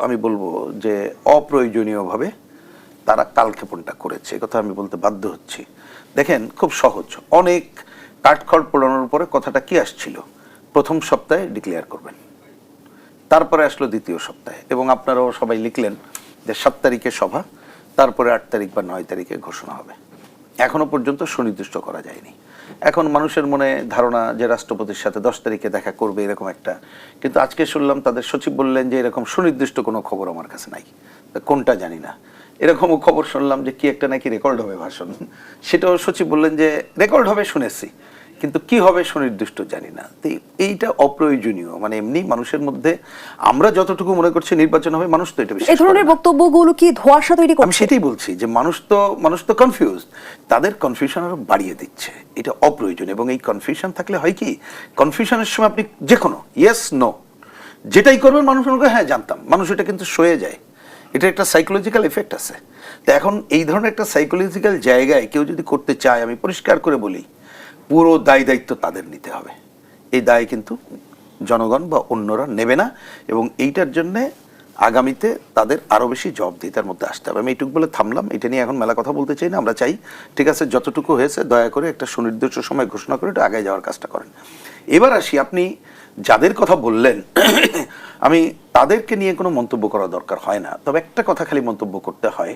আমি বলবো যে অপ্রয়োজনীয়ভাবে তারা কালক্ষেপণটা করেছে, কথা আমি বলতে বাধ্য হচ্ছি। দেখেন, খুব সহজ, অনেক কাঠখড় পোড়ানোর পরে কথাটা কি আসছিল, প্রথম সপ্তাহে ডিক্লেয়ার করবেন, তারপরে আসলো দ্বিতীয় সপ্তাহে, এবং আপনারাও সবাই লিখলেন যে 7 তারিখে সভা, তারপরে 8 তারিখ বা 9 তারিখে ঘোষণা হবে। এখনো পর্যন্ত সুনির্দিষ্ট করা যায়নি। এখন মানুষের মনে ধারণা যে রাষ্ট্রপতির সাথে 10 তারিখে দেখা করবে এরকম একটা, কিন্তু আজকে শুনলাম তাদের সচিব বললেন যে এরকম সুনির্দিষ্ট কোনো খবর আমার কাছে নাই, কোনটা জানি না। এরকমও খবর শুনলাম যে কি একটা নাকি রেকর্ড হবে ভাষণ, সেটাও সচিব বললেন যে রেকর্ড হবে শুনেছি, কিন্তু কি হবে সুনির্দিষ্ট জানি না। তো এইটা অপ্রয়োজনীয়, মানে এমনি মানুষের মধ্যে আমরা যতটুকু মনে করছি নির্বাচন হবে, মানুষ তো এটা বিশ্বাস করে না। এই ধরনের বক্তব্যগুলো কি ধোঁয়াশা তৈরি করছে? আমি সেটাই বলছি যে মানুষ তো কনফিউজ, তাদের কনফিউশন আরো বাড়িয়ে দিচ্ছে, এটা অপ্রয়োজনীয়। এবং এই কনফিউশন থাকলে হয় কি, কনফিউশনের সময় আপনি যে কোনো ইয়েস নো যেটাই করবেন মানুষ মনে করে হ্যাঁ জানতাম, মানুষ এটা কিন্তু সয়ে যায়। এটা একটা সাইকোলজিক্যাল এফেক্ট আছে। তো এখন এই ধরনের একটা সাইকোলজিক্যাল জায়গায় কেউ যদি করতে চায়, আমি পরিষ্কার করে বলি, পুরো দায় দায়িত্ব তাদের নিতে হবে। এই দায় কিন্তু জনগণ বা অন্যরা নেবে না, এবং এইটার জন্যে আগামীতে তাদের আরও বেশি জবাবদিহিতার মধ্যে আসতে হবে। আমি এইটুকু বলে থামলাম, এটা নিয়ে এখন মেলা কথা বলতে চাই না। আমরা চাই ঠিক আছে, যতটুকু হয়েছে দয়া করে একটা সুনির্দিষ্ট সময় ঘোষণা করে একটু আগে যাওয়ার কাজটা করেন। এবার আসি, আপনি যাদের কথা বললেন আমি তাদেরকে নিয়ে কোনো মন্তব্য করা দরকার হয় না, তবে একটা কথা খালি মন্তব্য করতে হয়,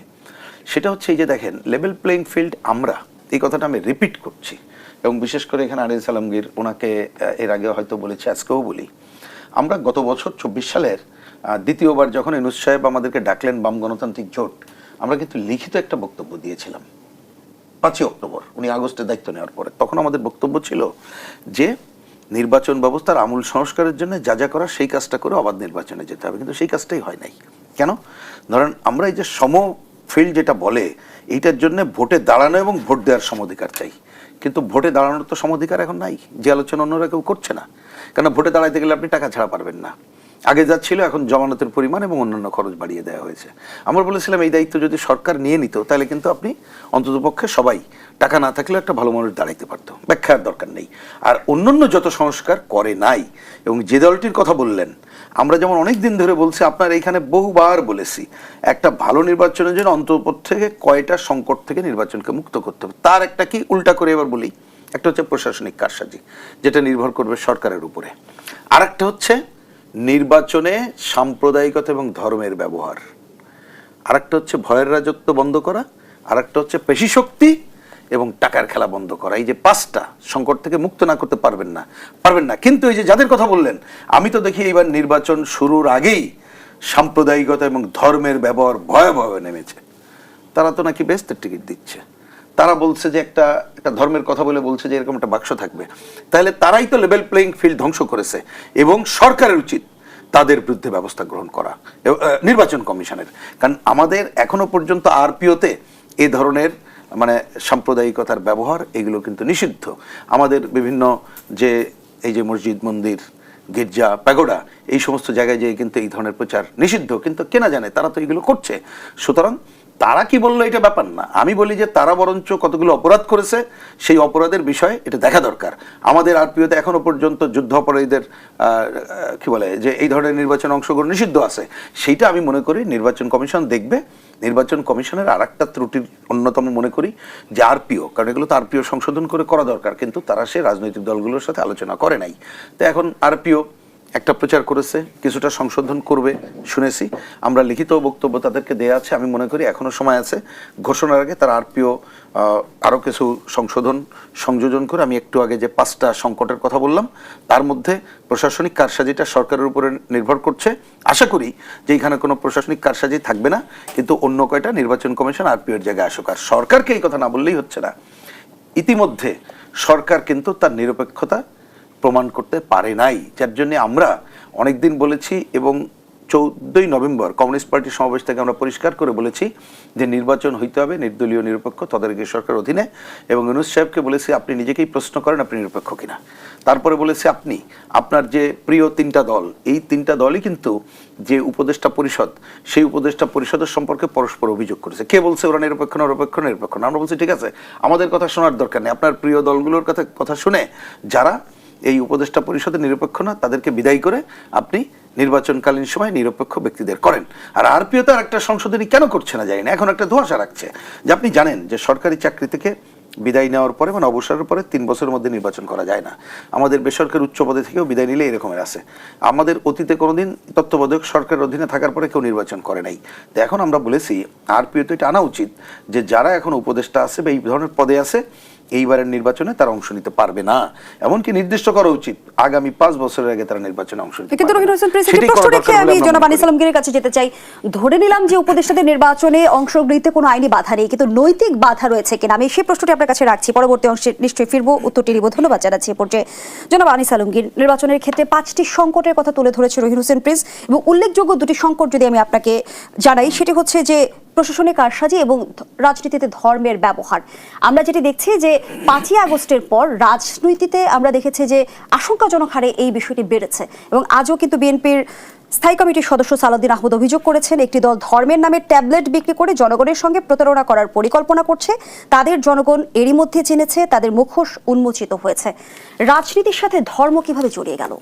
সেটা হচ্ছে এই যে দেখেন, লেভেল প্লেইং ফিল্ড, আমরা এই কথাটা আমি রিপিট করছি, এবং বিশেষ করে এখানে আরিজ আলমগীর, ওনাকে এর আগে হয়তো বলেছি, আজকেও বলি, আমরা গত বছর 24 সালের দ্বিতীয়বার যখন ইউনূস সাহেব আমাদেরকে ডাকলেন বাম গণতান্ত্রিক জোট, আমরা কিন্তু লিখিত একটা বক্তব্য দিয়েছিলাম 5 অক্টোবর, উনি আগস্টে দায়িত্ব নেওয়ার পরে। তখন আমাদের বক্তব্য ছিল যে নির্বাচন ব্যবস্থার আমূল সংস্কারের জন্য যা যা করা সেই কাজটা করে অবাধ নির্বাচনে যেতে হবে, কিন্তু সেই কাজটাই হয় নাই। কেন? ধরেন আমরা এই যে সম ফিল্ড যেটা বলে, এইটার জন্য ভোটে দাঁড়ানো এবং ভোট দেওয়ার সমধিকার চাই, কিন্তু ভোটে দাঁড়ানোর তো সমধিকার এখন নাই, যে আলোচনা অন্যরা কেউ করছে না। কেন? ভোটে দাঁড়াইতে গেলে আপনি টাকা ছাড়া পারবেন না, আগে যা ছিল এখন জমানতের পরিমাণ এবং অন্যান্য খরচ বাড়িয়ে দেওয়া হয়েছে। আমরা বলেছিলাম এই দায়িত্ব যদি সরকার নিয়ে নিত, তাহলে কিন্তু আপনি অন্ততপক্ষে সবাই টাকা না থাকলেও একটা ভালো মানুষ দাঁড়াইতে পারতো, ব্যাখ্যার দরকার নেই। আর অন্যান্য যত সংস্কার করে নাই, এবং যে দলটির কথা বললেন, আমরা যেমন অনেক দিন ধরে বলছি, আপনার এইখানে বহুবার বলেছি, একটা ভালো নির্বাচনের জন্য অন্তত থেকে কয়টা সংকট থেকে নির্বাচনকে মুক্ত করতে হবে। তার একটা কি উল্টা করে এবার বলি, একটা হচ্ছে প্রশাসনিক কারসাজি, যেটা নির্ভর করবে সরকারের উপরে। আর একটা হচ্ছে নির্বাচনে সাম্প্রদায়িকতা এবং ধর্মের ব্যবহার, আর একটা হচ্ছে ভয়ের রাজত্ব বন্ধ করা, আর একটা হচ্ছে পেশি শক্তি এবং টাকার খেলা বন্ধ করা। এই যে 5টা সংকট থেকে মুক্ত না করতে পারবেন না। কিন্তু এই যে যাদের কথা বললেন, আমি তো দেখি এইবার নির্বাচন শুরুর আগেই সাম্প্রদায়িকতা এবং ধর্মের ব্যবহার ভয়াবহ নেমেছে। তারা তো নাকি বেহেশতের টিকিট দিচ্ছে, তারা বলছে যে একটা ধর্মের কথা বলে বলছে যে এরকম একটা বাক্স থাকবে। তাহলে তারাই তো লেভেল প্লেইং ফিল্ড ধ্বংস করেছে, এবং সরকারের উচিত তাদের বিরুদ্ধে ব্যবস্থা গ্রহণ করা, নির্বাচন কমিশনের। কারণ আমাদের এখনো পর্যন্ত আরপিওতে এই ধরনের মানে সাম্প্রদায়িকতার ব্যবহার, এগুলো কিন্তু নিষিদ্ধ। আমাদের বিভিন্ন যে এই যে মসজিদ, মন্দির, গির্জা, প্যাগোডা, এই সমস্ত জায়গায় যে কিন্তু এই ধরনের প্রচার নিষিদ্ধ, কিন্তু কেনা জানে তারা তো এগুলো করছে। সুতরাং তারা কি বললো এটা ব্যাপার না, আমি বলি যে তারা বরঞ্চ কতগুলো অপরাধ করেছে, সেই অপরাধের বিষয়ে এটা দেখা দরকার। আমাদের আরপিওতে এখনো পর্যন্ত যুদ্ধ অপরাধীদের কি বলে যে এই ধরনের নির্বাচনে অংশগ্রহণ নিষিদ্ধ আছে, সেইটা আমি মনে করি নির্বাচন কমিশন দেখবে। নির্বাচন কমিশনের আর একটা ত্রুটির অন্যতম মনে করি যে আরপিও, কারণ এগুলো তো আরপিও সংশোধন করে করা দরকার, কিন্তু তারা সে রাজনৈতিক দলগুলোর সাথে আলোচনা করে নাই। তো এখন আরপিও একটা প্রচার করেছে, কিছুটা সংশোধন করবে শুনেছি, আমরা লিখিত বক্তব্য তাদেরকে দেয়া আছে। আমি মনে করি এখনো সময় আছে, ঘোষণার আগে তার আরপিও আরও কিছু সংযোজন করে, আমি একটু আগে যে 5টা সংকটের কথা বললাম, তার মধ্যে প্রশাসনিক কারসাজিটা সরকারের উপরে নির্ভর করছে। আশা করি যে এখানে কোনো প্রশাসনিক কারসাজি থাকবে না, কিন্তু অন্য কয়টা নির্বাচন কমিশন আরপিওর জায়গায় আসুক। আর সরকারকে এই কথা না বললেই হচ্ছে না, ইতিমধ্যে সরকার কিন্তু তার নিরপেক্ষতা প্রমাণ করতে পারে নাই, যার জন্য আমরা অনেকদিন বলেছি, এবং 14ই নভেম্বর কমিউনিস্ট পার্টির সমাবেশ থেকে আমরা পরিষ্কার করে বলেছি যে নির্বাচন হইতে হবে নির্দলীয়, নিরপেক্ষ, তদারকি সরকার অধীনে। এবং ইউনূস সাহেবকে বলেছি আপনি নিজেকেই প্রশ্ন করেন আপনি নিরপেক্ষ কিনা। তারপরে বলেছি আপনি আপনার যে প্রিয় 3টা দল, এই 3টা দলই কিন্তু যে উপদেষ্টা পরিষদ, সেই উপদেষ্টা পরিষদের সম্পর্কে পরস্পর অভিযোগ করেছে। কে বলছে ওরা নিরপেক্ষ না? নিরপেক্ষ না। আমরা বলছি ঠিক আছে, আমাদের কথা শোনার দরকার নেই, আপনার প্রিয় দলগুলোর কথা শুনে যারা এই উপদেষ্টা পরিষদের নিরপেক্ষ না তাদেরকে বিদায় করে আপনি নির্বাচনকালীন সময় নিরপেক্ষ ব্যক্তিদের করেন। আর আরপিও তো আর একটা সংশোধনী কেন করছে না জানি না, এখন একটা ধোঁয়াশা রাখছে যে আপনি জানেন যে সরকারি চাকরি থেকে বিদায় নেওয়ার পরে মানে অবসরের পরে 3 বছরের মধ্যে নির্বাচন করা যায় না। আমাদের বেসরকারি উচ্চ পদে থেকেও বিদায় নিলে এরকমের আছে। আমাদের অতীতে কোনোদিন তত্ত্বাবধায়ক সরকারের অধীনে থাকার পরে কেউ নির্বাচন করে নাই। তো এখন আমরা বলেছি আরপিও তো এটা আনা উচিত যে যারা এখন উপদেষ্টা আছে বা এই ধরনের পদে আছে এইবারের নির্বাচনে তারা অংশ নিতে পারবে না, এমনকি নির্দিষ্ট করা উচিত আগামী 5 বছরের আগে তারা নির্বাচনে অংশ নিতে কিন্তু পারবে রহিম না। হোসেন প্রেসিডেন্ট সেটাই প্রশ্ন করা রেখে দরকার বলে আমি আমরা জনাব মনে আনিস করি। আলমগীরের কাছে যেতে চাই। ধরে নিলাম যে উপদেষ্টাদের নির্বাচনে অংশগ্রহণে কোনো আইনি বাধা নেই, কিন্তু নৈতিক বাধা রয়েছে কিনা আমি সেই প্রশ্নটি আপনার কাছে রাখছি। পরবর্তী অংশে নিশ্চয়ই ফিরবো, উত্তরটি নিব। ধন্যবাদ জানাচ্ছি এ পর্যায়ে জনাব আনিস আলমগীর। নির্বাচনের ক্ষেত্রে 5টি সংকটের কথা তুলে ধরেছে রহিম হোসেন প্রিন্স, এবং উল্লেখযোগ্য 2টি সংকট যদি আমি আপনাকে জানাই, সেটি হচ্ছে যে প্রশাসনিক কারসাজি এবং রাজনীতিতে ধর্মের ব্যবহার। আমরা যেটি দেখছি যে 5ই আগস্টের পর রাজনীতিতে আমরা দেখেছি যে আশঙ্কাজনক হারে এই বিষয়টি বেড়েছে, এবং আজও কিন্তু বিএনপির স্থায়ী কমিটির সদস্য সালাউদ্দিন আহমদ অভিযোগ করেছেন একটি দল ধর্মের নামে ট্যাবলেট বিক্রি করে জনগণের সঙ্গে প্রতারণা করার পরিকল্পনা করছে। তাদের জনগণ এরই মধ্যে জেনেছে, তাদের মুখোশ উন্মোচিত হয়েছে। রাজনীতির সাথে ধর্ম কিভাবে জড়িয়ে গেল?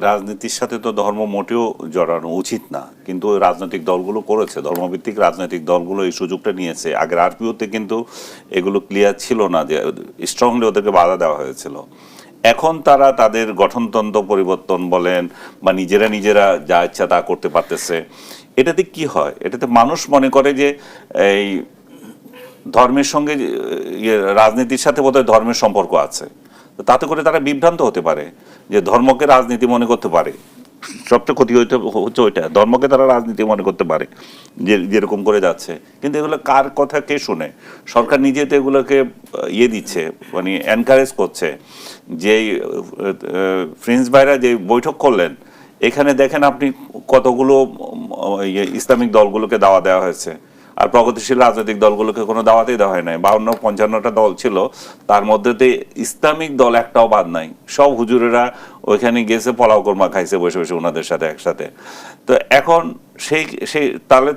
রাজনীতির সাথে তো ধর্ম মোটেও জড়ানো উচিত না, কিন্তু রাজনৈতিক দলগুলো করেছে, ধর্মভিত্তিক রাজনৈতিক দলগুলো এই সুযোগটা নিয়েছে। আগের আরপিওতে কিন্তু এগুলো ক্লিয়ার ছিল না, যে স্ট্রংলি ওদেরকে বাধা দেওয়া হয়েছিল। এখন তারা তাদের গঠনতন্ত্র পরিবর্তন বলেন বা নিজেরা যা ইচ্ছা তা করতে পারতেছে। এটাতে কি হয়? এটাতে মানুষ মনে করে যে এই ধর্মের সঙ্গে রাজনীতির সাথে বোধহয় ধর্মের সম্পর্ক আছে। তাতে করে তারা বিভ্রান্ত হতে পারে যে ধর্মকে রাজনীতি মনে করতে পারে। সবচেয়ে ক্ষতি হচ্ছে ওইটা, ধর্মকে তারা রাজনীতি মনে করতে পারে যেরকম করে যাচ্ছে। কিন্তু এগুলো কার কথা কে শুনে? সরকার নিজে তো এগুলোকে দিচ্ছে, মানে এনকারেজ করছে। যে ফ্রেন্স ভাইরা যে বৈঠক করলেন, এখানে দেখেন আপনি কতগুলো ইসলামিক দলগুলোকে দাওয়া দেওয়া হয়েছে, আর প্রগতিশীল রাজনৈতিক দলগুলোকে কোনো দাওয়াতেই দেওয়া হয় নাই। 52-55টা দল ছিল, তার মধ্যে ইসলামিক দল একটাও বাদ নাই। সব হুজুরেরা ওইখানে গেছে, পোলাও কোরমা খাইছে বসে বসে ওনাদের সাথে একসাথে। তো এখন সেই তাহলে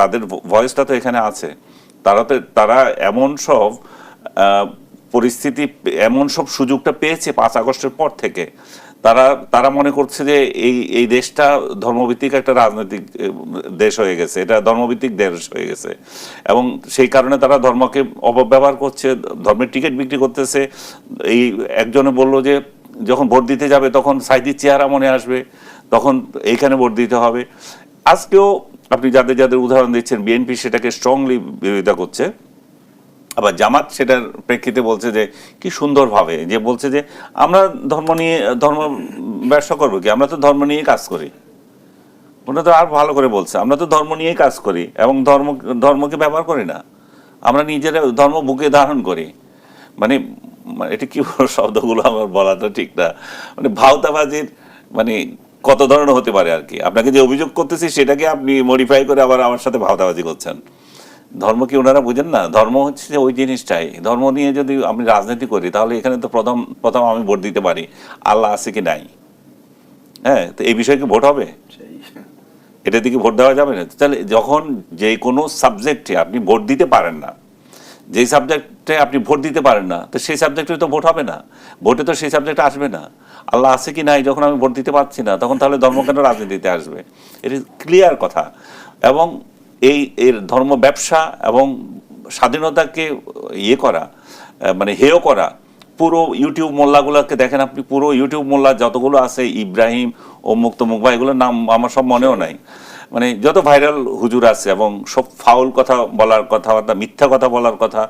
তাদের ভয়েসটা তো এখানে আছে। তারা এমন সব পরিস্থিতি, এমন সব সুযোগটা পেয়েছে 5 আগস্টের পর থেকে। তারা মনে করছে যে এই দেশটা ধর্মভিত্তিক একটা রাজনৈতিক দেশ হয়ে গেছে, এটা ধর্মভিত্তিক দেশ হয়ে গেছে, এবং সেই কারণে তারা ধর্মকে অপব্যবহার করছে, ধর্মের টিকিট বিক্রি করতেছে। এই একজনে বললো যে যখন ভোট দিতে যাবে তখন সাইদির চেহারা মনে আসবে, তখন এইখানে ভোট দিতে হবে। আজকেও আপনি যাদের উদাহরণ দিচ্ছেন, বিএনপি সেটাকে স্ট্রংলি বিরোধিতা করছে, আবার জামাত সেটার প্রেক্ষিতে বলছে যে কি সুন্দরভাবে যে বলছে যে আমরা ধর্ম ব্যবসা করবো কি, আমরা তো ধর্ম নিয়ে কাজ করি। ওটা তো আর ভালো করে বলছে, আমরা তো ধর্ম নিয়ে কাজ করি এবং ধর্মকে ব্যবহার করি না, আমরা নিজেরা ধর্ম বুকে ধারণ করি। মানে এটা কি শব্দগুলো আমার বলাটা ঠিক না, মানে ভাওতাবাজির মানে কত ধরনের হতে পারে আর কি। আপনাকে যে অভিযোগ করতেছি সেটাকে আপনি মডিফাই করে আবার আমার সাথে ভাওতাবাজি করছেন। ধর্ম কি ওনারা বুঝেন না? ধর্ম হচ্ছে যে ওই জিনিসটাই। ধর্ম নিয়ে যদি আমি রাজনীতি করি তাহলে এখানে তো প্রথম আমি ভোট দিতে পারি আল্লাহ আছে কি নাই। হ্যাঁ, তো এই বিষয়ে কি ভোট হবে? এটা দিকে ভোট দেওয়া যাবে না। তাহলে যখন যে কোনো সাবজেক্টে আপনি ভোট দিতে পারেন না, যেই সাবজেক্টে আপনি ভোট দিতে পারেন না, তো সেই সাবজেক্টে তো ভোট হবে না, ভোটে তো সেই সাবজেক্টে আসবে না। আল্লাহ আছে কি নাই যখন আমি ভোট দিতে পারছি না, তখন তাহলে ধর্ম কেন রাজনীতিতে আসবে? এটা ক্লিয়ার কথা। এবং এর ধর্ম ব্যবসা এবং স্বাধীনতাকে করা, মানে হেয় করা। পুরো ইউটিউব মোল্লাগুলোকে দেখেন আপনি, পুরো ইউটিউব মোল্লা যতগুলো আছে, ইব্রাহিম ও মুক্তমুখ ভাই, এগুলোর নাম আমার সব মনেও নাই। মানে যত ভাইরাল হুজুর আছে এবং সব ফাউল কথা বলার কথাবার্তা, মিথ্যা কথা বলার কথা।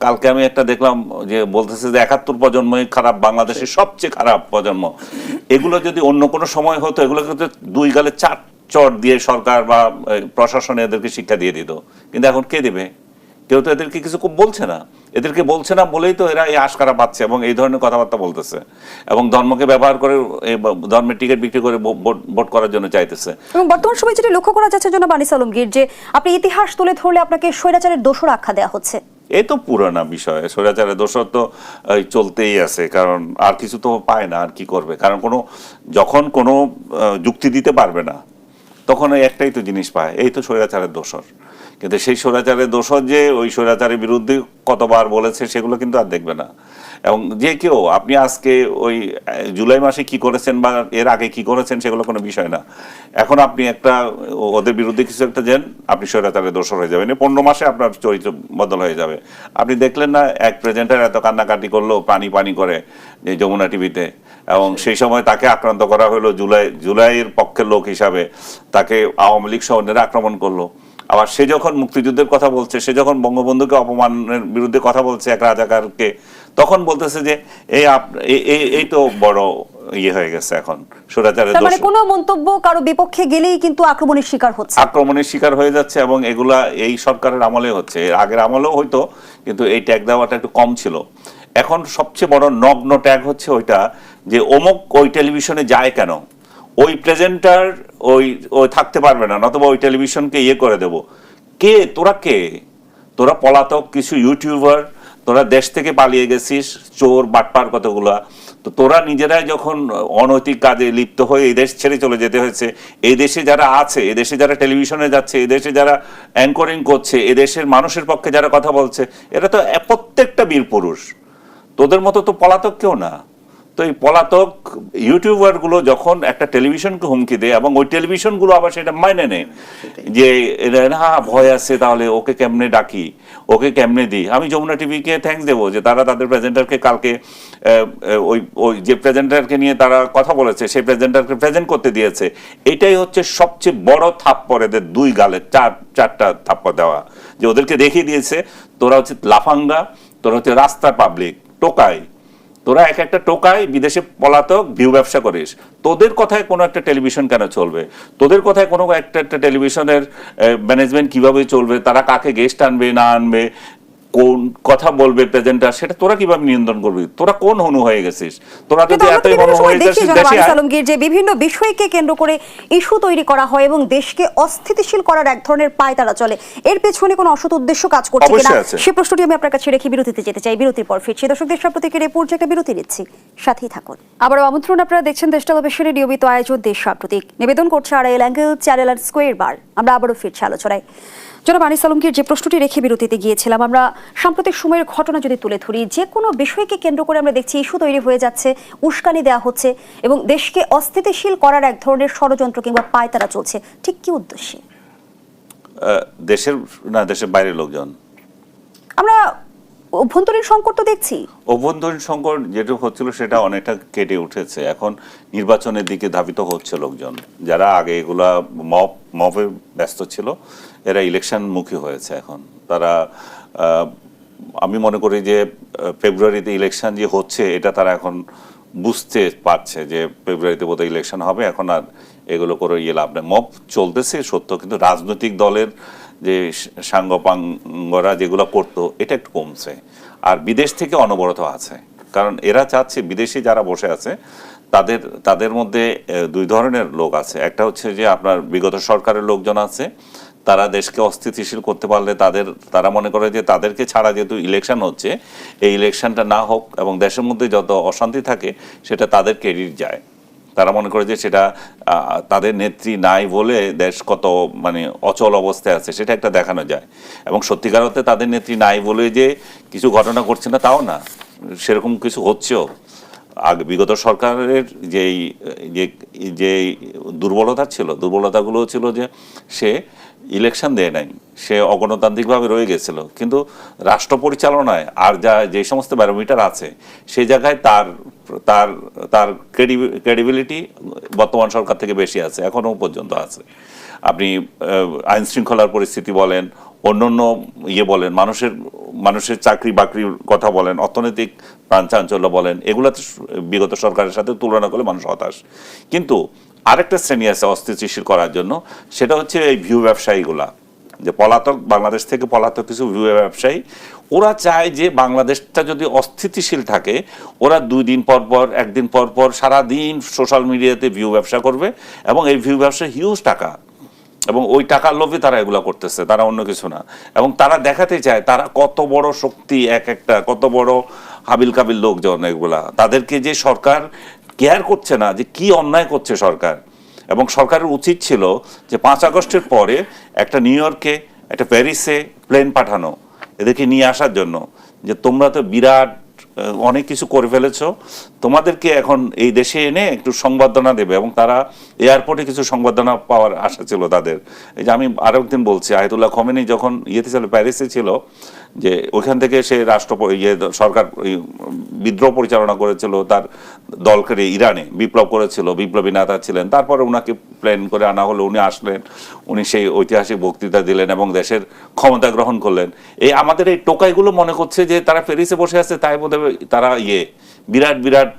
কালকে আমি একটা দেখলাম যে বলতেছে যে 71 প্রজন্মই খারাপ, বাংলাদেশের সবচেয়ে খারাপ প্রজন্ম। এগুলো যদি অন্য কোনো সময় হতো, এগুলোকে তো 2 গালে 4 চট দিয়ে সরকার বা প্রশাসন এদেরকে শিক্ষা দিয়ে দিত। কিন্তু এখন কে দেবে? কেউ তো এদেরকে কিছু বলছে না। এদেরকে বলছে না বলেই তো এরা এই আশকারা পাচ্ছে এবং এই ধরনের কথাবার্তা বলতেছে, এবং ধর্মকে ব্যবহার করে ধর্মের টিকিট বিক্রি করে ভোট করার জন্য চাইতেছে। এবং বর্তমান সময় যেটা লক্ষ্য করা যাচ্ছে জনাব আনিস আলমগীর, যে আপনি ইতিহাস তুলে ধরলে আপনাকে স্বৈরাচারের দোষর আখ্যা দেওয়া হচ্ছে। এই তো পুরানা বিষয়, স্বৈরাচারের দোষর তো চলতেই আছে, কারণ আর কিছু তো পায় না, আর কি করবে? কারণ যখন কোনো যুক্তি দিতে পারবে না, তখন একটাই তো জিনিস পায়, এই তো স্বৈরাচারের দোষর। কিন্তু সেই স্বৈরাচারের দোষর যে ওই স্বৈরাচারের বিরুদ্ধে কতবার বলেছে সেগুলো কিন্তু আর দেখবে না। এবং যে কেউ আপনি আজকে ওই জুলাই মাসে কি করেছেন বা এর আগে কি করেছেন সেগুলো কোনো বিষয় না। এখন আপনি একটা ওদের বিরুদ্ধে কিছু একটা দেন, আপনি স্বৈরাচারের দোষর হয়ে যাবেন। 15 মাসে আপনার চরিত্র বদল হয়ে যাবে। আপনি দেখলেন না এক প্রেজেন্টার এত কান্নাকাটি করলো পানি পানি করে যে যমুনা টিভিতে, এবং সেই সময় তাকে আক্রান্ত করা হলো জুলাইয়ের পক্ষের লোক হিসাবে, তাকে আওয়ামী লীগ সহ আক্রমণ করলো। আবার সে যখন মুক্তিযুদ্ধের কথা বলছে, সে যখন বঙ্গবন্ধুকে অপমানের বিরুদ্ধে কথা বলছে এক রাজাকারকে, তখন বলতেছে যে এই তো বড় ইয়ে হয়ে গেছে এখন স্বৈরাচারের তার মানে দোষ। কোনো মন্তব্য কারো বিপক্ষে গেলেই কিন্তু আক্রমণের শিকার হচ্ছে, আক্রমণের শিকার হয়ে যাচ্ছে, এবং এগুলা এই সরকারের আমলে হচ্ছে। এর আগের আমলেও হয়তো, কিন্তু এই ট্যাগ দেওয়াটা একটু কম ছিল। এখন সবচেয়ে বড় নগ্ন ট্যাগ হচ্ছে ওইটা যে অমুক ওই টেলিভিশনে যায় কেন, ওই প্রেজেন্টার ওই থাকতে পারবে না, নতুবা ওই টেলিভিশনকে ইয়ে করে দেব। কে তোরা? তোরা পলাতক কিছু ইউটিউবার, তোরা দেশ থেকে পালিয়ে গেছিস, চোর বাটপার কতগুলা। তো তোরা নিজেরাই যখন অনৈতিক কাজে লিপ্ত হয়ে এই দেশ ছেড়ে চলে যেতে হয়েছে, এই দেশে যারা আছে, এই দেশে যারা টেলিভিশনে যাচ্ছে, এই দেশে যারা অ্যাঙ্করিং করছে, এই দেশের মানুষের পক্ষে যারা কথা বলছে, এরা তো প্রত্যেকটা বীর পুরুষ। তোদের মতো তো পলাতক কেউ না। তো এই পলাতক ইউটিউবার গুলো যখন একটা টেলিভিশনকে হুমকি দেয়, এবং ওই টেলিভিশন গুলো আবার সেটা মাইনে নেয় যে না ভয় আছে, তাহলে ওকে কেমনে ডাকি, ওকে কেমনে দিই। আমি যমুনা টিভিকে থ্যাঙ্কস দেবো যে তারা তাদের প্রেজেন্টারকে কালকে ওই যে প্রেজেন্টারকে নিয়ে তারা কথা বলেছে, সেই প্রেজেন্টারকে প্রেজেন্ট করতে দিয়েছে। এটাই হচ্ছে সবচেয়ে বড় থাপ্পড়, এদের দুই গালে চারটা থাপ্পড় দেওয়া, যে ওদেরকে দেখিয়ে দিয়েছে তোরা হচ্ছে লাফাঙ্গা, তোরা হচ্ছে রাস্তার পাবলিক, টোকাই, তোরা এক একটা টোকায় বিদেশে পলাতক ভিউ ব্যবসা করিস। তোদের কথায় কোনো একটা টেলিভিশন কেন চলবে? তোদের কথায় কোনো একটা টেলিভিশনের ম্যানেজমেন্ট কিভাবে চলবে, তারা কাকে গেস্ট আনবে না আনবে, কোন কথা বলবে প্রেজেন্টার, সেটা তোরা কিভাবে নিয়ন্ত্রণ করবি? তোরা কোন হনু হয়ে গেছিস? তোরা যদি এতই বড় হয়ে যাচ্ছিস দেশে। আলমগীর, যে বিভিন্ন বিষয়কে কেন্দ্র করে ইস্যু তৈরি করা হয় এবং দেশকে অস্থিতিশীল করার এক ধরনের পায়তারা চলে, এর পেছনে কোনো অসৎ উদ্দেশ্য কাজ করছে কিনা সে প্রশ্নটি আমি আপনার কাছে রেখে বিরতিতে যেতে চাই। বিরতির পর ফিরছি। দর্শকদের সাম্প্রতিকের এই পর্যায়ে একটা বিরতি নিচ্ছি, সাথেই থাকুন। আবারও আমন্ত্রণ, আপনারা দেখছেন দেশ টেলিভিশনের নিয়মিত আয়োজন দেশ সাম্প্রতিক, নিবেদন করছে আড়াইল অ্যাঙ্গেল, চ্যানেল আর স্কোয়ার বার। আমরা আবারও ফিরছি আলোচনায়। জনাব আনিস আলমগীর, যে প্রশ্নটি রেখে বিরতিতে গিয়েছিলাম, আমরা সাম্প্রতিক সময়ের ঘটনা যদি তুলে ধরি, যে কোনো বিষয়কে কেন্দ্র করে আমরা দেখছি ইস্যু তৈরি হয়ে যাচ্ছে, উস্কানি দেওয়া হচ্ছে এবং দেশকে অস্থিতিশীল করার এক ধরনের ষড়যন্ত্র কিংবা পায়তারা চলছে। ঠিক কি উদ্দেশ্যে? দেশের না দেশের বাইরের লোকজন। আমরা অভ্যন্তরীণ সংকট তো দেখছি। অভ্যন্তরীণ সংকট যেটা হচ্ছিল সেটা অনেকটা কেটে উঠেছে। এখন নির্বাচনের দিকে ধাবিত হচ্ছে লোকজন, যারা আগে এগুলা মবে ব্যস্ত ছিল, এরা ইলেকশন মুখী হয়েছে। এখন তারা আমি মনে করি যে ফেব্রুয়ারিতে ইলেকশন যে হচ্ছে এটা তারা এখন বুঝতে পারছে যে ফেব্রুয়ারিতে বোধহয় ইলেকশন হবে, এখন আর এগুলো করে ইয়ে লাভ নেই। মব চলতেছে সত্য, কিন্তু রাজনৈতিক দলের যে সাঙ্গপাঙ্গরা যেগুলো করতো এটা একটু কমছে। আর বিদেশ থেকে অনবরত আছে, কারণ এরা চাচ্ছে বিদেশে যারা বসে আছে তাদের মধ্যে দুই ধরনের লোক আছে। একটা হচ্ছে যে আপনার বিগত সরকারের লোকজন আছে, তারা দেশকে অস্থিতিশীল করতে পারলে তারা মনে করে যে তাদেরকে ছাড়া যেহেতু ইলেকশন হচ্ছে, এই ইলেকশনটা না হোক এবং দেশের মধ্যে যত অশান্তি থাকে সেটা তাদের ক্রেডিট যায়। তারা মনে করে যে সেটা তাদের নেত্রী নাই বলে দেশ কত মানে অচল অবস্থায় আছে সেটা একটা দেখানো যায়। এবং সত্যিকার অর্থে তাদের নেত্রী নাই বলে যে কিছু ঘটনা ঘটছে না তাও না, সেরকম কিছু হচ্ছেও। আগে বিগত সরকারের যে দুর্বলতা ছিল, দুর্বলতাগুলো ছিল যে সে ইলেকশন দেয় নাই, সে অগণতান্ত্রিকভাবে রয়ে গেছিল। কিন্তু রাষ্ট্র পরিচালনায় আর যে সমস্ত ব্যারোমিটার আছে সেই জায়গায় তার ক্রেডিবিলিটি বর্তমান সরকার থেকে বেশি আছে, এখনো পর্যন্ত আছে। আপনি আইন শৃঙ্খলার পরিস্থিতি বলেন, অন্যান্য বলেন, মানুষের চাকরি বাকরির কথা বলেন, অর্থনৈতিক প্রাণচাঞ্চল্য বলেন, এগুলোতে বিগত সরকারের সাথে তুলনা করলে মানুষ হতাশ। কিন্তু আরেকটা শ্রেণী আছে অস্থিতিশীল করার জন্য, সেটা হচ্ছে এই ভিউ ব্যবসায়ীগুলা, যে বাংলাদেশ থেকে পলাতক কিছু ভিউ ব্যবসায়ী। ওরা চায় যে বাংলাদেশটা যদি অস্থিতিশীল থাকে, ওরা 2 দিন পর একদিন পর সারাদিন সোশ্যাল মিডিয়াতে ভিউ ব্যবসা করবে, এবং এই ভিউ ব্যবসা হিউজ টাকা, এবং ওই টাকার লোভে তারা এগুলা করতেছে, তারা অন্য কিছু না। এবং তারা দেখাতে চায় তারা কত বড় শক্তি, একটা কত বড় হাবিল কাবিল লোকজন এগুলা। তাদেরকে যে সরকার কেয়ার করছে না যে কি অন্যায় করছে সরকার, এবং সরকারের উচিত ছিল যে 5 আগস্টের পরে একটা নিউ ইয়র্কে, একটা প্যারিসে প্লেন পাঠানো, এদেরকে নিয়ে আসার জন্য, যে তোমরা তো বিরাট অনেক কিছু করে ফেলেছো, তোমাদেরকে এখন এই দেশে এনে একটু সংবর্ধনা দেবে, এবং তারা এয়ারপোর্টে কিছু সংবর্ধনা পাওয়ার আশা ছিল তাদের। এই যে আমি আরো একদিন বলছি, আয়াতুল্লাহ খমেনি যখন ইয়েতে ছিল, প্যারিসে ছিল, যে ওইখান থেকে সে সরকার বিদ্রোহ পরিচালনা করেছিল, তার দলকে ইরানে বিপ্লব করেছিল, বিপ্লবী নেতা ছিলেন, তারপরে উনাকে প্ল্যান করে আনা হলো, উনি আসলেন, উনি সেই ঐতিহাসিক বক্তৃতা দিলেন এবং দেশের ক্ষমতা গ্রহণ করলেন। এই আমাদের এই টোকাইগুলো মনে করছে যে তারা প্যারিসে বসে আছে, তাই বোধহয় তারা বিরাট বিরাট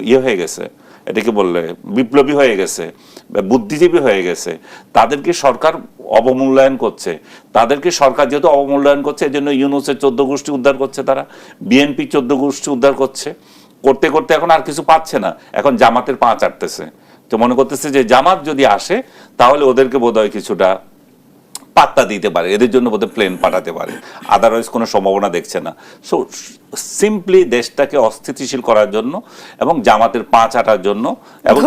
ইয়ে হয়ে গেছে, এটাকে বললে বিপ্লবী হয়ে গেছে, বুদ্ধিজীবী হয়ে গেছে। তাদেরকে সরকার অবমূল্যায়ন করছে, তাদেরকে সরকার যেহেতু অবমূল্যায়ন করছে, এই জন্য ইউনূসের 14 গোষ্ঠী উদ্ধার করছে, তারা বিএনপি 14 গোষ্ঠী উদ্ধার করছে, করতে করতে এখন আর কিছু পাচ্ছে না, এখন জামাতের পা চাটতেছে। তো মনে করতেছে যে জামাত যদি আসে তাহলে ওদেরকে বোধহয় কিছুটা পাত্তা দিতে পারে, এদের জন্য বোধহয় প্লেন পাঠাতে পারে, আদারওয়াইজ কোনো সম্ভাবনা দেখছে না। সো সিম্পলি দেশটাকে অস্থিতিশীল করার জন্য এবং জামাতের পা চাটার জন্য এবং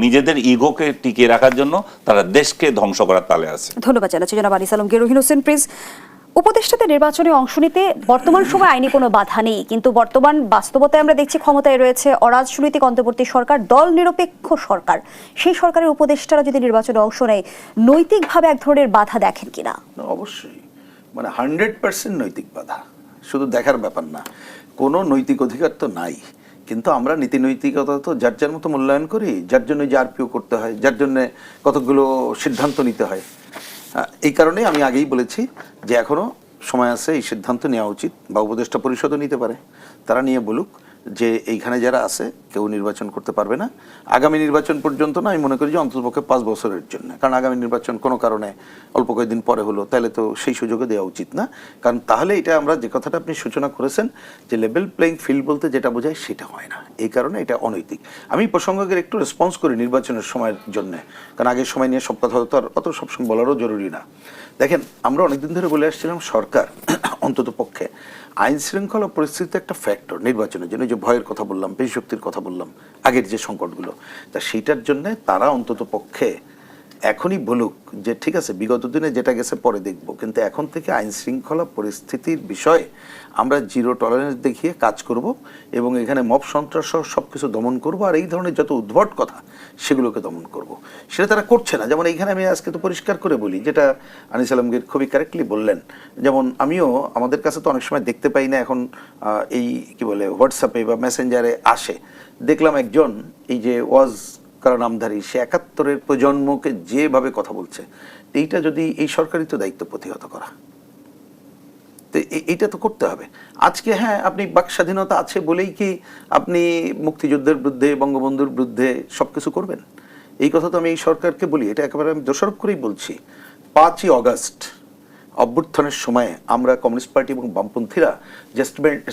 নিজেদের ইগোকে টিকিয়ে রাখার জন্য তারা দেশকে ধ্বংস করার তালে আছে। ধন্যবাদ জানাচ্ছি জনাব আনিস আলমগীর। রহিন হোসেন প্রিন্স, উপদেষ্টাদের নির্বাচনে অংশ নিতে বর্তমান সময় আইনি কোনো বাধা নেই, কিন্তু বর্তমান বাস্তবতায় আমরা দেখছি ক্ষমতায় রয়েছে অরাজনৈতিক অন্তর্বর্তী সরকার, দল নিরপেক্ষ সরকার। সেই সরকারের উপদেষ্টারা যদি নির্বাচনে অংশ নেয়, নৈতিকভাবে এক ধরনের বাধা দেখেন কিনা? অবশ্যই, মানে 100% নৈতিক বাধা, শুধু দেখার ব্যাপার না, কোনো নৈতিক অধিকার তো নাই, কিন্তু আমরা নীতি নৈতিকতা তো যার যার মতো মূল্যায়ন করি, যার জন্য যে আরপিও করতে হয়, যার জন্য কতগুলো সিদ্ধান্ত নিতে হয়। এই কারণে আমি আগেই বলেছি যে এখনো সময় আছে, এই সিদ্ধান্ত নেওয়া উচিত, বা উপদেষ্টা পরিষদও নিতে পারে, তারা নিয়ে বলুক যে এইখানে যারা আছে কেউ নির্বাচন করতে পারবে না আগামী নির্বাচন পর্যন্ত না। আমি মনে করি যে অন্ততপক্ষে 5 বছরের জন্য, কারণ আগামী নির্বাচন কোনো কারণে অল্প কয়েকদিন পরে হলো, তাহলে তো সেই সুযোগে দেওয়া উচিত না। কারণ তাহলে এটা আমরা যে কথাটা আপনি সূচনা করেছেন যে লেভেল প্লেইং ফিল্ড বলতে যেটা বোঝায় সেটা হয় না, এই কারণে এটা অনৈতিক। আমি প্রসঙ্গকে একটু রেসপন্স করি নির্বাচনের সময়ের জন্য, কারণ আগের সময় নিয়ে সব কথা তো আর অত সবসময় বলারও জরুরি না। দেখেন, আমরা অনেকদিন ধরে বলে আসছিলাম সরকার অন্তত পক্ষে আইন শৃঙ্খলা পরিস্থিতিতে একটা ফ্যাক্টর নির্বাচনের জন্য, যে ভয়ের কথা বললাম, পেশি শক্তির কথা বললাম, আগের যে সংকটগুলো, তা সেইটার জন্য তারা অন্তত পক্ষে এখনই বলুক যে ঠিক আছে বিগত দিনে যেটা গেছে পরে দেখব, কিন্তু এখন থেকে আইন শৃঙ্খলা পরিস্থিতির বিষয়ে আমরা জিরো টলারেন্স দেখিয়ে কাজ করব এবং এখানে মব সন্ত্রাস সহ সব কিছু দমন করব, আর এই ধরনের যত উদ্ভট কথা সেগুলোকে দমন করব। সেটা তারা করছে না। যেমন এইখানে আমি আজকে তো পরিষ্কার করে বলি, যেটা আনিস আলমগীর খুবই কারেক্টলি বললেন, যেমন আমিও আমাদের কাছে তো অনেক সময় দেখতে পাই না এখন, এই কি বলে হোয়াটসঅ্যাপে বা মেসেঞ্জারে আসে, দেখলাম একজন এই যে ওয়াজ কারণ নামধারী, সে 71-এর প্রজন্মকে যেভাবে কথা বলছে, এইটা যদি এই সরকারই তো দায়িত্ব প্রতিহত করা, তো এইটা তো করতে হবে। আজকে হ্যাঁ, আপনি বাক স্বাধীনতা আছে বলেই কি আপনি মুক্তিযুদ্ধের বিরুদ্ধে, বঙ্গবন্ধুর বিরুদ্ধে সবকিছু করবেন? এই কথা তো আমি এই সরকারকে বলি, এটা একেবারে আমি দোষারোপ করেই বলছি। 5ই অগাস্ট অভ্যুত্থানের সময়ে আমরা কমিউনিস্ট পার্টি এবং বামপন্থীরা যে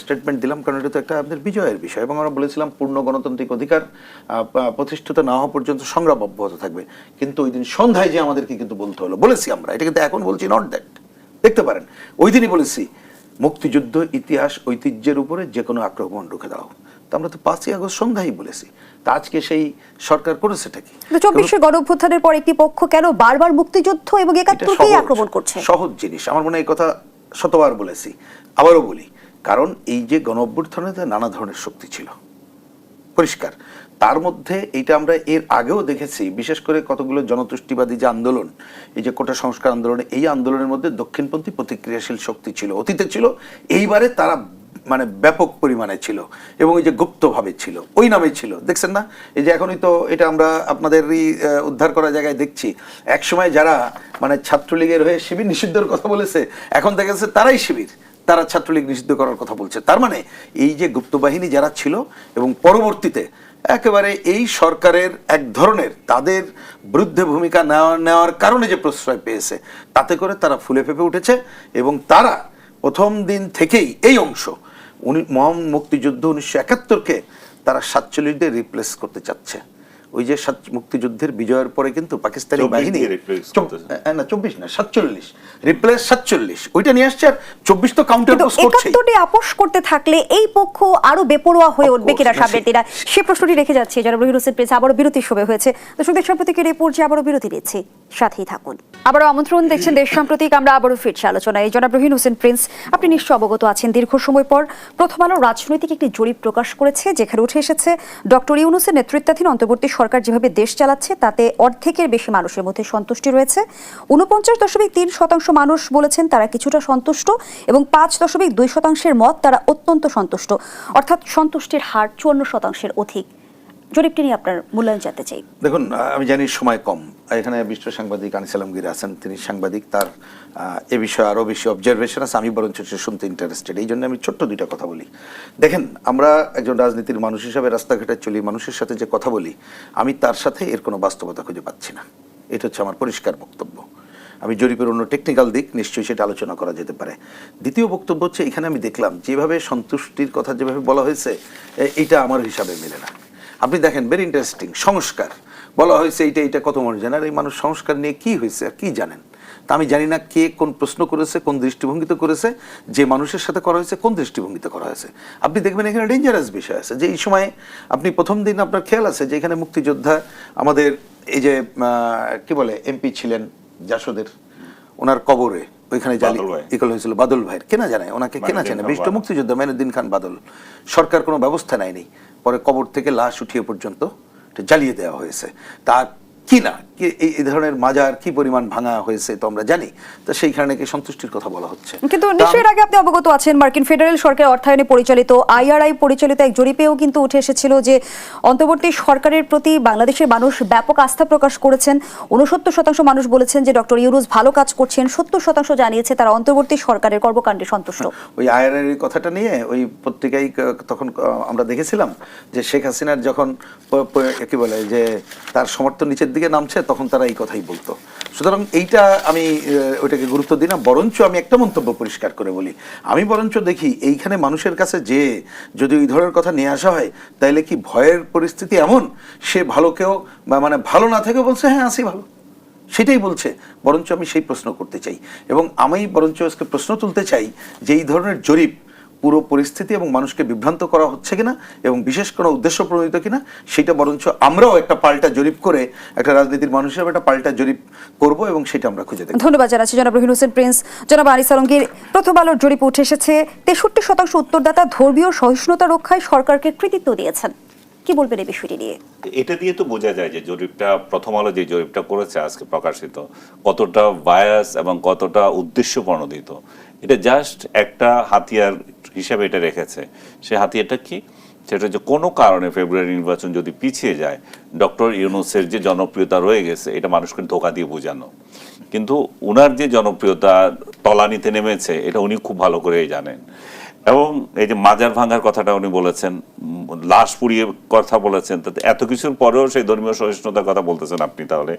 স্টেটমেন্ট দিলাম, কারণ এটা তো একটা আমাদের বিজয়ের বিষয়, এবং আমরা বলেছিলাম পূর্ণ গণতান্ত্রিক অধিকার প্রতিষ্ঠিত না হওয়া পর্যন্ত সংগ্রাম অব্যাহত থাকবে। কিন্তু ওই দিন সন্ধ্যায় যে আমাদেরকে কিন্তু বলতে হলো, বলেছি আমরা, এটা কিন্তু এখন বলছি নট দ্যাট, দেখতে পারেন ওই দিনই বলেছি মুক্তিযুদ্ধ ইতিহাস ঐতিহ্যের উপরে যে কোনো আক্রমণ রুখে দাও। তো আমরা তো 5ই আগস্ট সন্ধ্যায় বলেছি, তা আজকে সেই সরকার করেছেটা কি? 24 গণঅভ্যুত্থানের পর একটি পক্ষ কেন বারবার মুক্তিযুদ্ধ এবং 71-কেই আক্রমণ করছে? সহজ জিনিস, আমার মনে হয় এই কথা শতবার বলেছি, আবারও বলি, কারণ এই যে গণঅভ্যুত্থানে নানা ধরনের শক্তি ছিল পরিষ্কার, তার মধ্যে এইটা আমরা এর আগেও দেখেছি, বিশেষ করে কতগুলো জনতুষ্টিবাদী যে আন্দোলন, এই যে কোটা সংস্কার আন্দোলনে, এই আন্দোলনের মধ্যে দক্ষিণপন্থী প্রতিক্রিয়াশীল শক্তি ছিল, অতীতে ছিল, এইবারে তারা মানে ব্যাপক পরিমাণে ছিল, এবং এই যে গুপ্তভাবে ছিল, ওই নামে ছিল, দেখছেন না? এই যে এখনই তো এটা আমরা আপনাদেরই উদ্ধার করা জায়গায় দেখছি, একসময় যারা মানে ছাত্রলীগের হয়ে শিবির নিষিদ্ধের কথা বলেছে, এখন দেখা যাচ্ছে তারাই শিবির, তারা ছাত্রলীগ নিষিদ্ধ করার কথা বলছে। তার মানে এই যে গুপ্তবাহিনী যারা ছিল, এবং পরবর্তীতে একেবারে এই সরকারের এক ধরনের তাদের বিরুদ্ধে ভূমিকা নেওয়ার কারণে যে প্রশ্রয় পেয়েছে, তাতে করে তারা ফুলে ফেঁপে উঠেছে, এবং তারা প্রথম দিন থেকেই এই অংশ মহান মুক্তিযুদ্ধ 1971-কে তারা 47 দিয়ে রিপ্লেস করতে চাচ্ছে। ওই যে মুক্তিযুদ্ধের বিজয়ের পরে কিন্তু পাকিস্তানি 24 বাহিনী দিয়ে replace করতেছে। না 24 না 47 রিপ্লেস 47 ওইটা নিয়ে আসছে আর 24 তো কাউন্টার কিন্তু পোস্ট করছে 71 আপোষ করতে থাকলে এই পক্ষ আরো বেপরোয়া হয়ে উঠবে কিনা না, সাবেরীরা সে প্রশ্নটি রেখে যাচ্ছে জনাব রহির হোসেন প্রিন্স। আবারও বিরতির সময় হয়েছে দর্শক দেশ সাম্প্রতিকের এই পর্যায়ে আবারও বিরতি নিচ্ছি, সাথেই থাকুন। আবারও আমন্ত্রণ, দেখছেন দেশ সাম্প্রতিক। আমরা আবারও ফিরছি আলোচনায়। জনাব রহির হোসেন প্রিন্স, আপনি নিশ্চয় অবগত আছেন দীর্ঘ সময় পর প্রথম আলো রাজনৈতিক একটি জরিপ প্রকাশ করেছে যেখানে উঠে এসেছে ডক্টর ইউনূসের নেতৃত্বাধীন অন্তর্বর্তী সরকার যেভাবে দেশ চালাচ্ছে তাতে অর্ধেকের বেশি মানুষের মধ্যে সন্তুষ্টি রয়েছে। 49.3% মানুষ বলেছেন তারা কিছুটা সন্তুষ্ট এবং 5.2% মত তারা অত্যন্ত সন্তুষ্ট, অর্থাৎ সন্তুষ্টির হার 54% অধিক। জরিপটি নিয়ে আপনার মূল্যায়ন জানতে চাই। দেখুন, আমি জানি সময় কম, এখানে বিশিষ্ট সাংবাদিক আনিস আলমগীর আছেন, তিনি সাংবাদিক, তার এ বিষয়ে আরও বেশি অবজারভেশন আছে, আমি বরঞ্চ শুনতে ইন্টারেস্টেড, এই জন্য আমি ছোট্ট দুইটা কথা বলি। দেখেন, আমরা একজন রাজনীতির মানুষ হিসাবে রাস্তাঘাটে চলি, মানুষের সাথে যে কথা বলি, আমি তার সাথে এর কোনো বাস্তবতা খুঁজে পাচ্ছি না। এটা হচ্ছে আমার পরিষ্কার বক্তব্য। আমি জরিপের অন্য টেকনিক্যাল দিক নিশ্চয়ই সেটা আলোচনা করা যেতে পারে। দ্বিতীয় বক্তব্য হচ্ছে, এখানে আমি দেখলাম যেভাবে সন্তুষ্টির কথা যেভাবে বলা হয়েছে, এইটা আমার হিসাবে মেলে না। আপনি দেখেন, ভেরি ইন্টারেস্টিং, সংস্কার বলা হয়েছে, এইটা কত মানুষ জানে, আর এই মানুষ সংস্কার নিয়ে কি হয়েছে আর কি জানেন তা আমি জানি না। কে কোন প্রশ্ন করেছে, কোন দৃষ্টিভঙ্গিতে করেছে, যে মানুষের সাথে করা হয়েছে কোন দৃষ্টিভঙ্গিতে করা হয়েছে। আপনি দেখবেন এখানে ডেঞ্জারাস বিষয় আছে, যে এই সময় আপনি প্রথম দিন আপনার খেয়াল আছে যে এখানে মুক্তিযোদ্ধা আমাদের এই যে কি বলে এমপি ছিলেন জাসদের, ওনার কবরে ওইখানে জালি ইকল হয়েছিল বাদল ভাইয়ের, কেনা জানে ওনাকে, কেনা জানে বিশিষ্ট মুক্তিযোদ্ধা মাইনুদ্দিন খান বাদল। সরকার কোনো ব্যবস্থা নেয়নি, পরে কবর থেকে লাশ উঠিয়ে পর্যন্ত জ্বালিয়ে দেওয়া হয়েছে। তা কি না এই ধরনের মাজার কি পরিমাণ ভাঙা হয়েছে তো আমরা জানি। তো সেই কারণে কি সন্তুষ্টির কথা বলা হচ্ছে। কিন্তু নিশ্চয়ই আগে আপনি অবগত আছেন মার্কিন ফেডারেল সরকার অর্থায়নে পরিচালিত IRI পরিচালিত এক জরিপেও কিন্তু উঠে এসেছিল যে অন্তর্বর্তী সরকারের প্রতি বাংলাদেশের মানুষ ব্যাপক আস্থা প্রকাশ করেছেন। 69% মানুষ বলেছেন যে ডক্টর ইউনূস ভালো কাজ করছেন, 70% জানিয়েছে তারা অন্তর্বর্তী সরকারের কর্মকাণ্ডে সন্তুষ্ট। ওই IRI কথাটা নিয়ে ওই পত্রিকায় তখন আমরা দেখেছিলাম যে শেখ হাসিনার যখন কি বলে যে তার সমর্থন নিচের দিকে নামছে, তখন তারা এই কথাই বলতো। সুতরাং এইটা আমি ওইটাকে গুরুত্ব দিই না, বরঞ্চ আমি একটা মন্তব্য পরিষ্কার করে বলি, আমি বরঞ্চ দেখি এইখানে মানুষের কাছে যে যদি ওই ধরনের কথা নিয়ে আসা হয়, তাইলে কি ভয়ের পরিস্থিতি এমন, সে ভালোকেও বা মানে ভালো না থেকে বলছে হ্যাঁ আসি ভালো, সেটাই বলছে। বরঞ্চ আমি সেই প্রশ্ন করতে চাই এবং আমি বরঞ্চ আজকে প্রশ্ন তুলতে চাই যে এই ধরনের জরিপ পুরো পরিস্থিতি এবং মানুষকে বিভ্রান্ত করা হচ্ছে কিনা এবং বিশেষ কোনো উদ্দেশ্য প্রণোদিত কিনা, সেটা বরঞ্চ আমরাও একটা পাল্টা জরিপ করে, একটা রাজনীতির মানুষ হিসেবে একটা পাল্টা জরিপ করব এবং সেটা আমরা খুঁজে দেখব। ধন্যবাদ জানাচ্ছি জনাব রহির হোসেন প্রিন্স। জনাব আনিস আলমগীর, প্রথম আলোর জরিপ উঠে এসেছে 63% উত্তরদাতা ধর্মীয় সহিষ্ণুতা রক্ষায় সরকারকে কৃতিত্ব দিয়েছেন। কি বলবেন এই বিষয়টি নিয়ে? এটা দিয়ে তো বোঝা যায় যে জরিপটা, প্রথম আলো যে জরিপটা করেছে আজকে প্রকাশিত, কতটা বায়াস এবং কতটা উদ্দেশ্য প্রণোদিত। এটা জাস্ট একটা হাতিয়ার হিসাবে এটা রেখেছে। সে হাতিয়ারটা কি? সেটা হচ্ছে কোনো কারণে ফেব্রুয়ারি নির্বাচন যদি পিছিয়ে যায়, ডক্টর ইউনূসের যে জনপ্রিয়তা রয়ে গেছে এটা মানুষকে ধোঁকা দিয়ে বোঝানো। কিন্তু উনার যে জনপ্রিয়তা তলানিতে নেমেছে এটা উনি খুব ভালো করেই জানেন। এবং এই যে মাজার ভাঙার কথাটা উনি বলেছেন, লাশ পুড়িয়ে কথা বলেছেন, তাতে এত কিছুর পরেও সেই ধর্মীয় সহিষ্ণুতার কথা বলতেছেন আপনি, তাহলে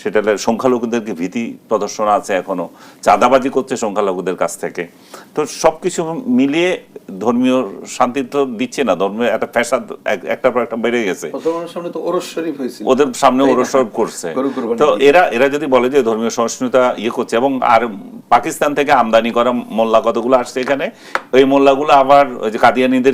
সেটা সংখ্যালঘুদেরকে ভীতি প্রদর্শন আছে, এখনো চাঁদাবাজি করছে সংখ্যালঘুদের কাছ থেকে। তো সবকিছু মিলিয়ে ধর্মীয় শান্তি তো দিচ্ছে না, ধর্মের একটা ফ্যাসাদ একটার পর একটা বেড়ে গেছে। ওদের সামনে ওরস শরীফ করছে। তো এরা যদি বলে যে ধর্মীয় সহিষ্ণুতা করছে, এবং আর পাকিস্তান থেকে আমদানি করা মোল্লা কতগুলো আসছে এখানে, ওই মোল্লাগুলো আবার ওই যে কাদিয়ানীদের